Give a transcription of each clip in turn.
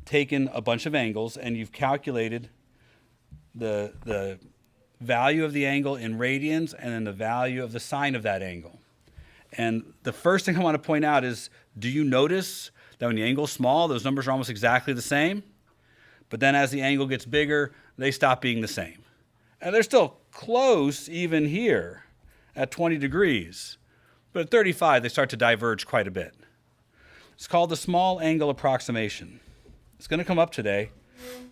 taken a bunch of angles and you've calculated the value of the angle in radians and then the value of the sine of that angle. And the first thing I want to point out is, do you notice that when the angle's small, those numbers are almost exactly the same? But then as the angle gets bigger, they stop being the same. And they're still close even here at 20 degrees. But at 35, they start to diverge quite a bit. It's called the small angle approximation. It's going to come up today.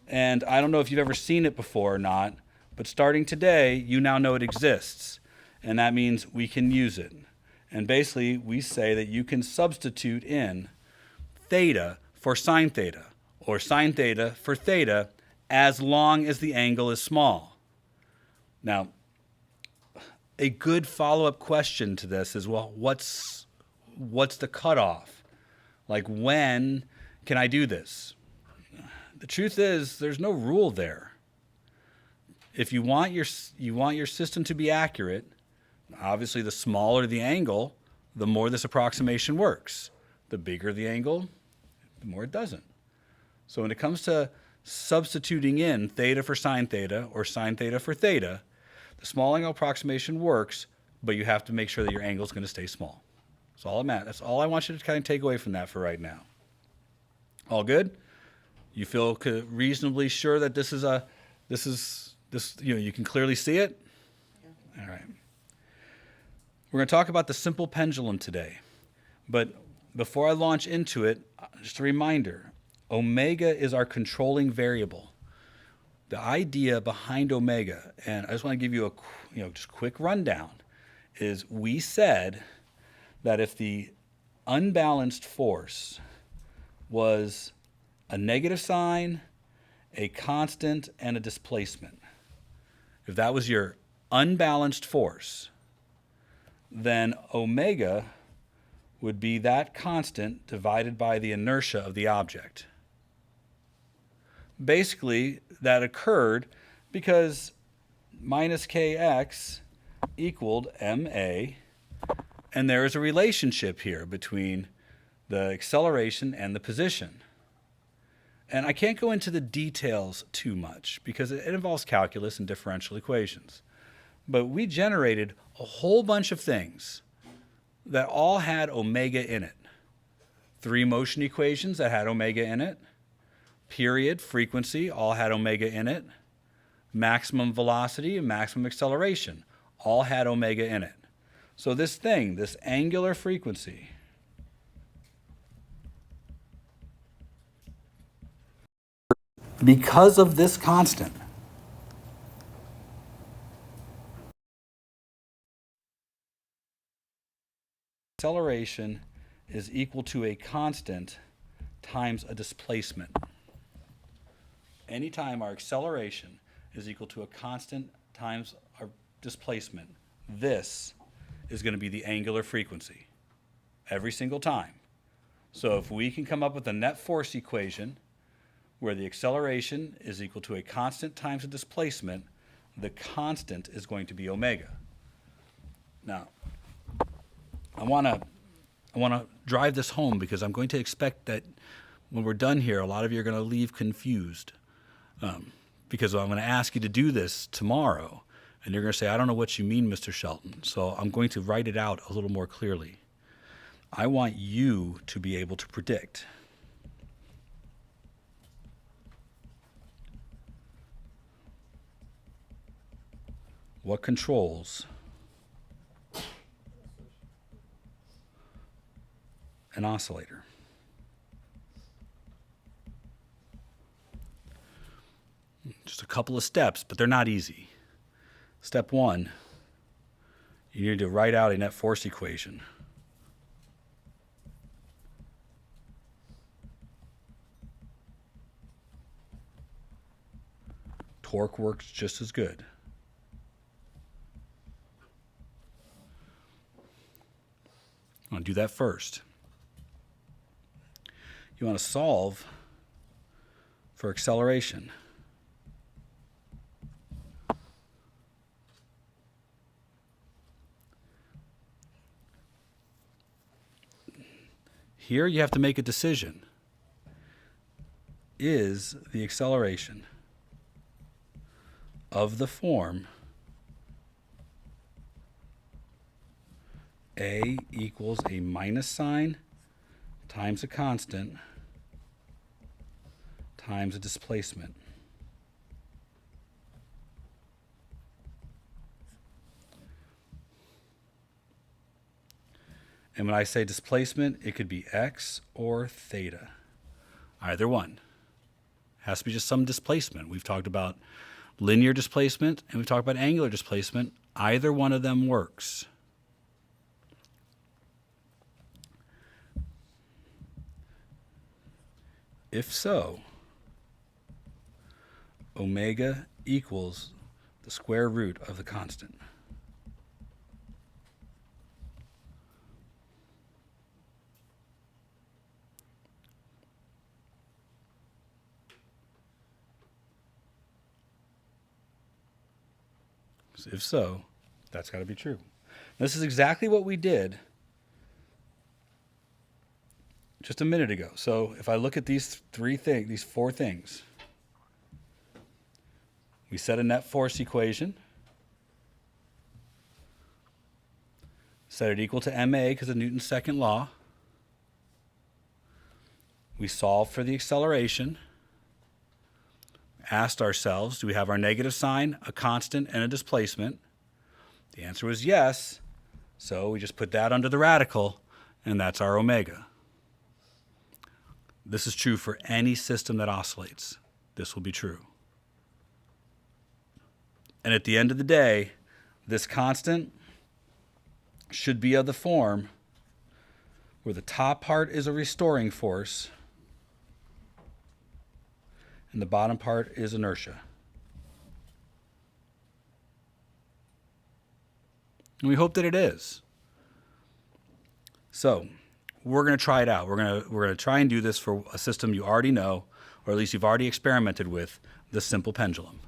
And I don't know if you've ever seen it before or not, but starting today, you now know it exists. And that means we can use it. And basically, we say that you can substitute in theta for sine theta, or sine theta for theta, as long as the angle is small. Now, a good follow-up question to this is, well, what's the cutoff? Like, when can I do this? The truth is, there's no rule there. If you want your system to be accurate, obviously the smaller the angle, the more this approximation works. The bigger the angle, the more it doesn't. So when it comes to substituting in theta for sine theta or sine theta for theta, the small angle approximation works, but you have to make sure that your angle is going to stay small. That's all I'm at. That's all I want you to kind of take away from that for right now. All good? You feel reasonably sure that this you can clearly see it? Yeah. All right. We're going to talk about the simple pendulum today. But before I launch into it, just a reminder, omega is our controlling variable. The idea behind omega, and I just want to give you a just quick rundown, is we said that if the unbalanced force was a negative sign, a constant, and a displacement, if that was your unbalanced force, then omega would be that constant divided by the inertia of the object. Basically, that occurred because minus kx equaled ma, and there is a relationship here between the acceleration and the position. And I can't go into the details too much because it involves calculus and differential equations. But we generated a whole bunch of things that all had omega in it. 3 motion equations that had omega in it. Period, frequency, all had omega in it. Maximum velocity and maximum acceleration, all had omega in it. So this thing, this angular frequency, because of this constant, acceleration is equal to a constant times a displacement. Anytime our acceleration is equal to a constant times our displacement, this is going to be the angular frequency every single time. So if we can come up with a net force equation where the acceleration is equal to a constant times a displacement, the constant is going to be omega. Now, I want to drive this home because I'm going to expect that when we're done here, a lot of you are going to leave confused because I'm going to ask you to do this tomorrow, and you're going to say, I don't know what you mean, Mr. Shelton. So I'm going to write it out a little more clearly. I want you to be able to predict what controls an oscillator. Just a couple of steps, but they're not easy. Step 1, you need to write out a net force equation. Torque works just as good. I want to do that first. You want to solve for acceleration. Here you have to make a decision. is the acceleration of the form A equals a minus sign times a constant times a displacement. And when I say displacement, it could be x or theta. Either one. Has to be just some displacement. We've talked about linear displacement and we've talked about angular displacement. Either one of them works. If so, omega equals the square root of the constant. If so, that's got to be true. This is exactly what we did just a minute ago. So if I look at these four things, we set a net force equation, set it equal to ma because of Newton's second law. We solved for the acceleration, asked ourselves, do we have our negative sign, a constant, and a displacement? The answer was yes, so we just put that under the radical, and that's our omega. This is true for any system that oscillates. This will be true. And at the end of the day, this constant should be of the form where the top part is a restoring force and the bottom part is inertia. And we hope that it is. So we're going to try it out. We're going to try and do this for a system you already know, or at least you've already experimented with, the simple pendulum.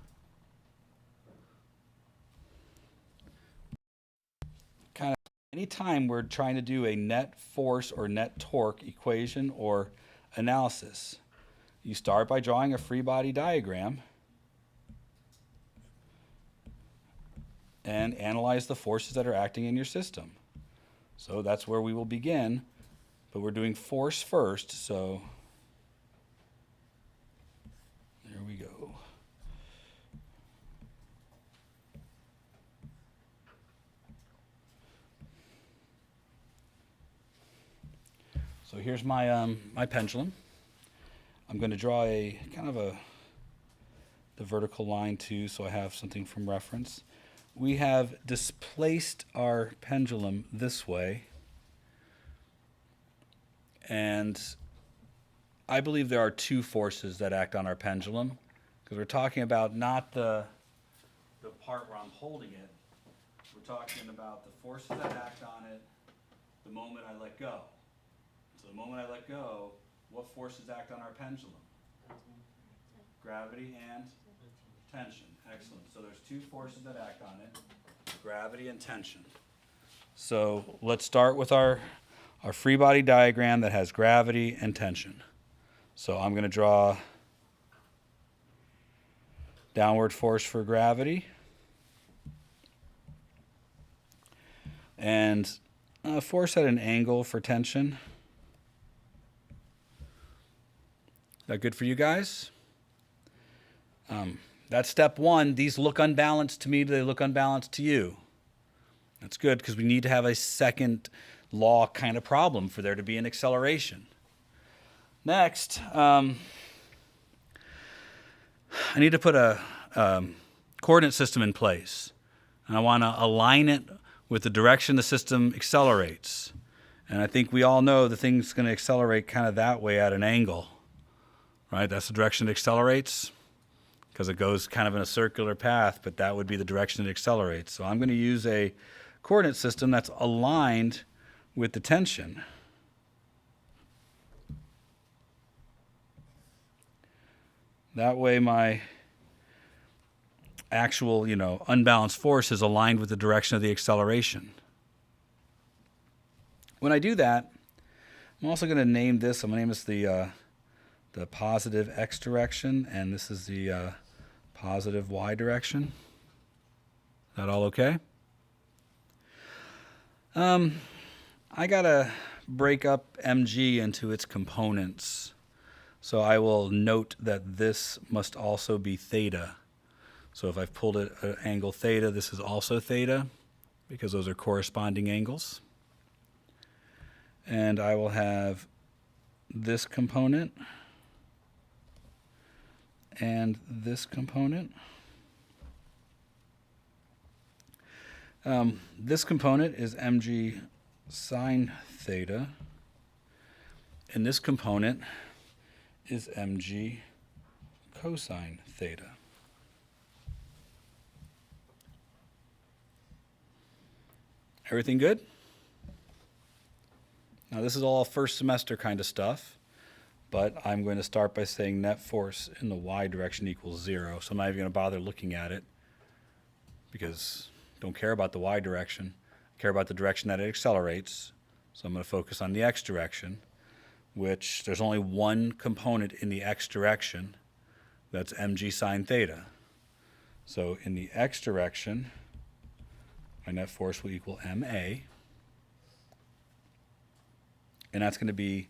Kind of anytime we're trying to do a net force or net torque equation or analysis, you start by drawing a free body diagram and analyze the forces that are acting in your system. So that's where we will begin, but we're doing force first, so there we go. So here's my my pendulum. I'm going to draw the vertical line too, so I have something from reference. We have displaced our pendulum this way, and I believe there are two forces that act on our pendulum, because we're talking about not the part where I'm holding it. We're talking about the forces that act on it the moment I let go. So the moment I let go, what forces act on our pendulum? Gravity and tension. Excellent. So there's two forces that act on it, gravity and tension. So let's start with our free body diagram that has gravity and tension. So I'm going to draw downward force for gravity and force at an angle for tension. That good for you guys? That's step one. These look unbalanced to me. Do they look unbalanced to you? That's good, because we need to have a second law kind of problem for there to be an acceleration. Next, I need to put a coordinate system in place. And I want to align it with the direction the system accelerates. And I think we all know the thing's going to accelerate kind of that way at an angle. Right? That's the direction it accelerates, because it goes kind of in a circular path, but that would be the direction it accelerates. So I'm going to use a coordinate system that's aligned with the tension. That way my actual, unbalanced force is aligned with the direction of the acceleration. When I do that, I'm also going to name this, I'm going to name this the the positive x direction, and this is the positive y direction. Is that all okay? I gotta break up mg into its components. So I will note that this must also be theta. So if I've pulled an angle theta, this is also theta, because those are corresponding angles. And I will have this component and this component. This component is mg sine theta, and this component is mg cosine theta. Everything good? Now this is all first semester kind of stuff, but I'm going to start by saying net force in the y direction equals 0. So I'm not even going to bother looking at it because I don't care about the y direction. I care about the direction that it accelerates. So I'm going to focus on the x direction, which there's only one component in the x direction. That's mg sine theta. So in the x direction, my net force will equal ma. And that's going to be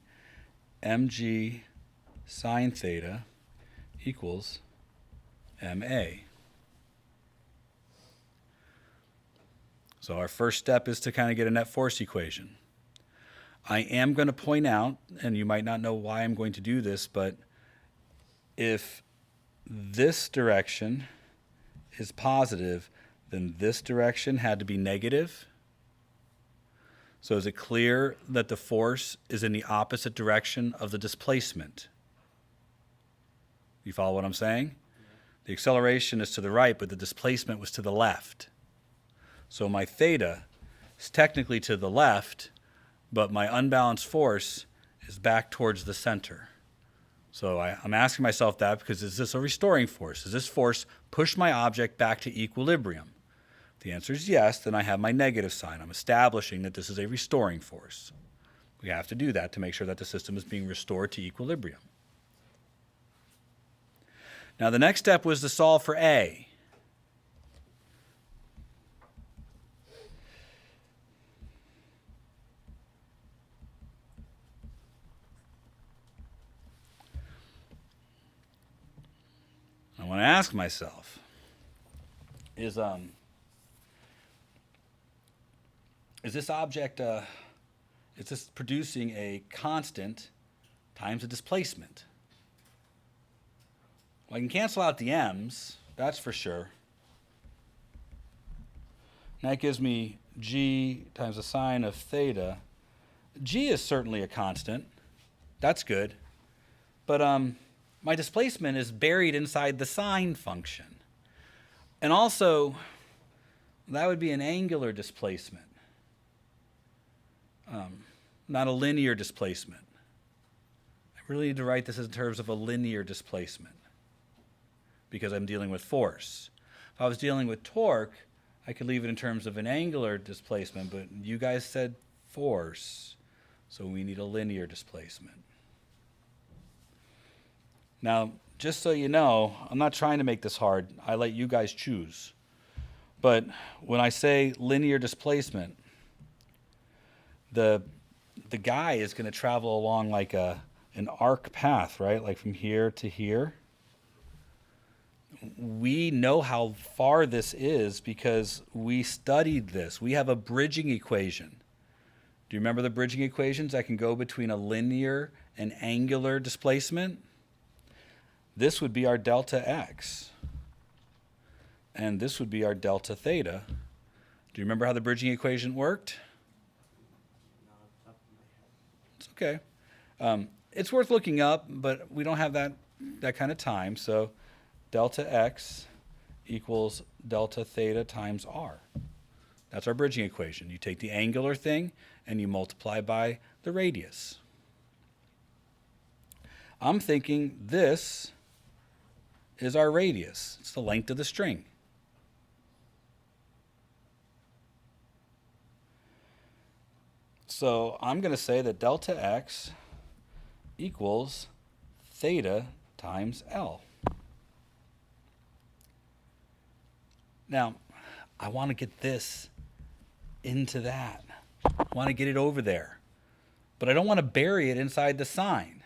mg sine theta equals ma. So our first step is to kind of get a net force equation. I am going to point out, and you might not know why I'm going to do this, but if this direction is positive, then this direction had to be negative. So is it clear that the force is in the opposite direction of the displacement? You follow what I'm saying? The acceleration is to the right, but the displacement was to the left. So my theta is technically to the left, but my unbalanced force is back towards the center. So I'm asking myself that because is this a restoring force? Does this force push my object back to equilibrium? If the answer is yes, then I have my negative sign. I'm establishing that this is a restoring force. We have to do that to make sure that the system is being restored to equilibrium. Now the next step was to solve for A. I want to ask myself, is this object, is this producing a constant times a displacement? Well, I can cancel out the m's, that's for sure. And that gives me g times the sine of theta. G is certainly a constant. That's good. But my displacement is buried inside the sine function. And also, that would be an angular displacement, not a linear displacement. I really need to write this in terms of a linear displacement because I'm dealing with force. If I was dealing with torque, I could leave it in terms of an angular displacement, but you guys said force, so we need a linear displacement. Now, just so you know, I'm not trying to make this hard. I let you guys choose. But when I say linear displacement, the guy is going to travel along like an arc path, right? Like from here to here. We know how far this is because we studied this. We have a bridging equation. Do you remember the bridging equations that can go between a linear and angular displacement? This would be our delta x. And this would be our delta theta. Do you remember how the bridging equation worked? It's okay. It's worth looking up, but we don't have that kind of time. So delta x equals delta theta times r. That's our bridging equation. You take the angular thing and you multiply by the radius. I'm thinking this is our radius. It's the length of the string. So I'm going to say that delta x equals theta times L. Now, I want to get this into that. I want to get it over there. But I don't want to bury it inside the sine.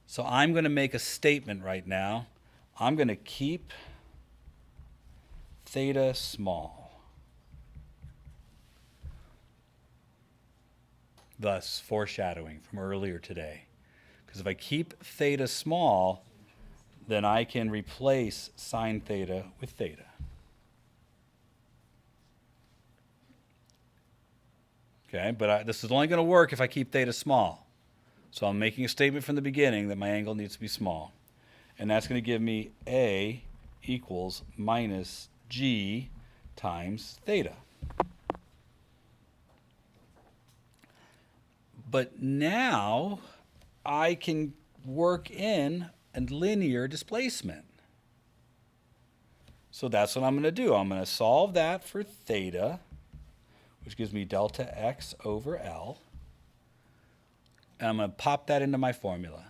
So I'm going to make a statement right now. I'm going to keep theta small. Thus, foreshadowing from earlier today. Because if I keep theta small, then I can replace sine theta with theta. Okay, but this is only going to work if I keep theta small. So I'm making a statement from the beginning that my angle needs to be small. And that's going to give me A equals minus G times theta. But now I can work in a linear displacement. So that's what I'm going to do. I'm going to solve that for theta, which gives me delta x over L. And I'm going to pop that into my formula.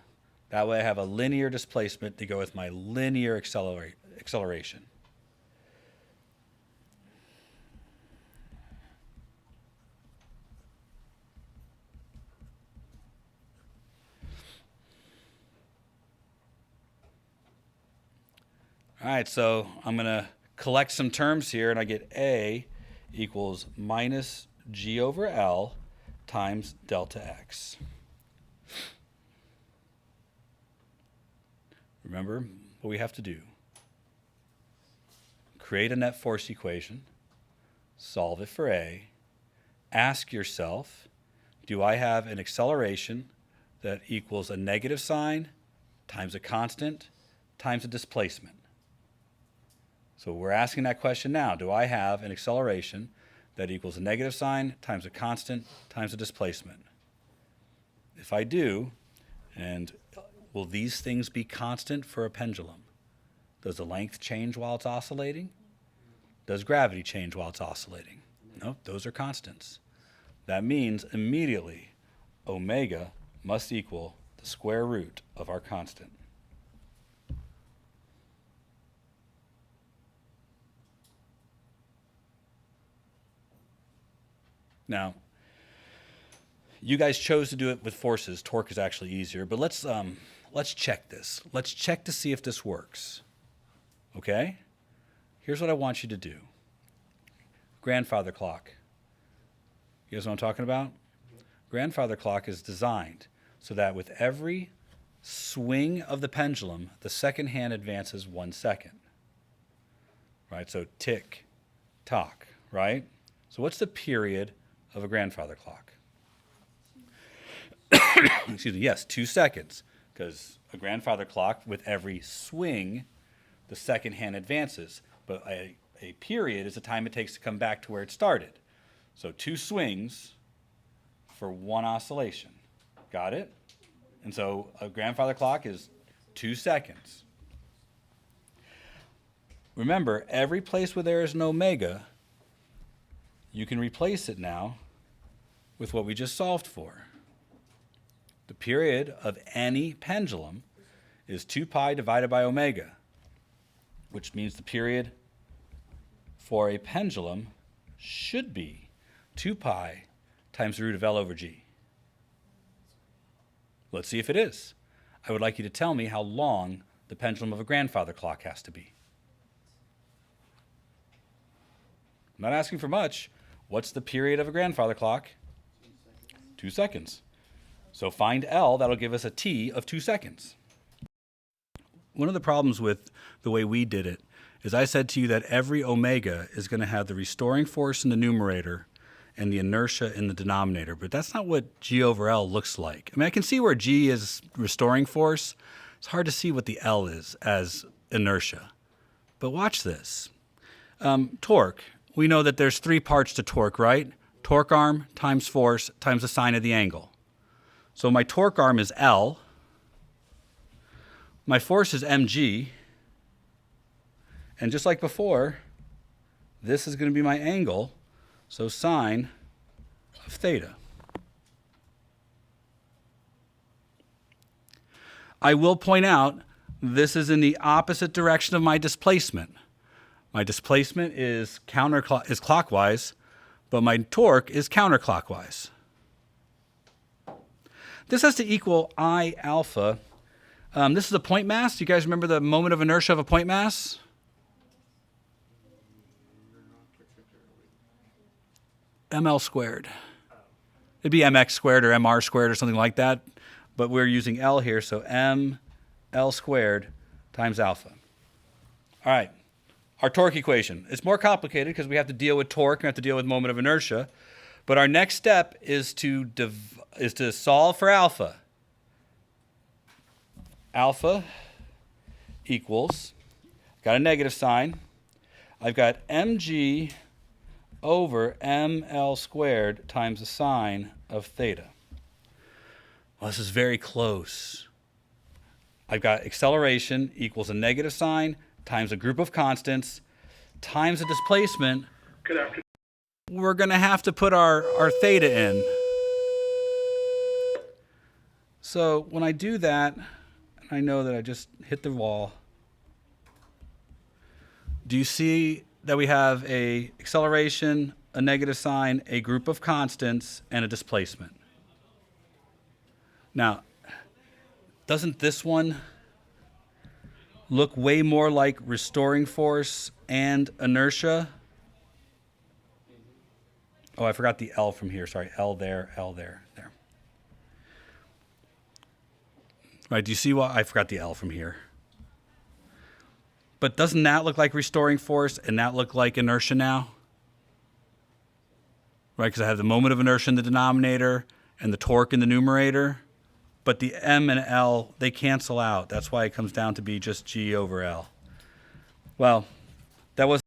That way I have a linear displacement to go with my linear acceleration. All right, so I'm going to collect some terms here, and I get A equals minus G over L times delta x. Remember what we have to do. Create a net force equation, solve it for A, ask yourself, do I have an acceleration that equals a negative sign times a constant times a displacement? So we're asking that question now. Do I have an acceleration that equals a negative sign times a constant times a displacement? If I do, and will these things be constant for a pendulum? Does the length change while it's oscillating? Does gravity change while it's oscillating? No, those are constants. That means immediately omega must equal the square root of our constant. Now, you guys chose to do it with forces. Torque is actually easier, but let's check this. Let's check to see if this works. Okay? Here's what I want you to do. Grandfather clock. You guys know what I'm talking about? Grandfather clock is designed so that with every swing of the pendulum, the second hand advances 1 second. Right? So tick, tock, right? So what's the period of a grandfather clock? Excuse me, yes, 2 seconds, because a grandfather clock, with every swing, the second hand advances. But a period is the time it takes to come back to where it started. So 2 swings for 1 oscillation. Got it? And so a grandfather clock is 2 seconds. Remember, every place where there is an omega, you can replace it now with what we just solved for. The period of any pendulum is 2 pi divided by omega, which means the period for a pendulum should be 2 pi times the root of L over G. Let's see if it is. I would like you to tell me how long the pendulum of a grandfather clock has to be. I'm not asking for much. What's the period of a grandfather clock? 2 seconds. So find L, that'll give us a T of 2 seconds. One of the problems with the way we did it is I said to you that every omega is going to have the restoring force in the numerator and the inertia in the denominator, but that's not what G over L looks like. I mean, I can see where G is restoring force. It's hard to see what the L is as inertia. But watch this. Torque. We know that there's 3 parts to torque, right? Torque arm times force times the sine of the angle. So my torque arm is L. My force is mg. And just like before, this is going to be my angle, so sine of theta. I will point out this is in the opposite direction of my displacement. My displacement is clockwise, but my torque is counterclockwise. This has to equal I alpha. This is a point mass. Do you guys remember the moment of inertia of a point mass? ML squared. It'd be mx squared or mr squared or something like that, but we're using L here, so ml squared times alpha. All right, our torque equation. It's more complicated because we have to deal with torque, we have to deal with moment of inertia, but our next step is to solve for alpha. Alpha equals, got a negative sign, I've got mg over ml squared times the sine of theta. Well, this is very close. I've got acceleration equals a negative sign times a group of constants times a displacement. Good afternoon. We're going to have to put our theta in. So when I do that, I know that I just hit the wall. Do you see that we have a acceleration, a negative sign, a group of constants, and a displacement? Now, doesn't this one look way more like restoring force and inertia? Oh, I forgot the L from here. Sorry, L there, there. Right, do you see why I forgot the L from here? But doesn't that look like restoring force and that look like inertia now? Right, because I have the moment of inertia in the denominator and the torque in the numerator. But the M and L, they cancel out. That's why it comes down to be just G over L. Well, that was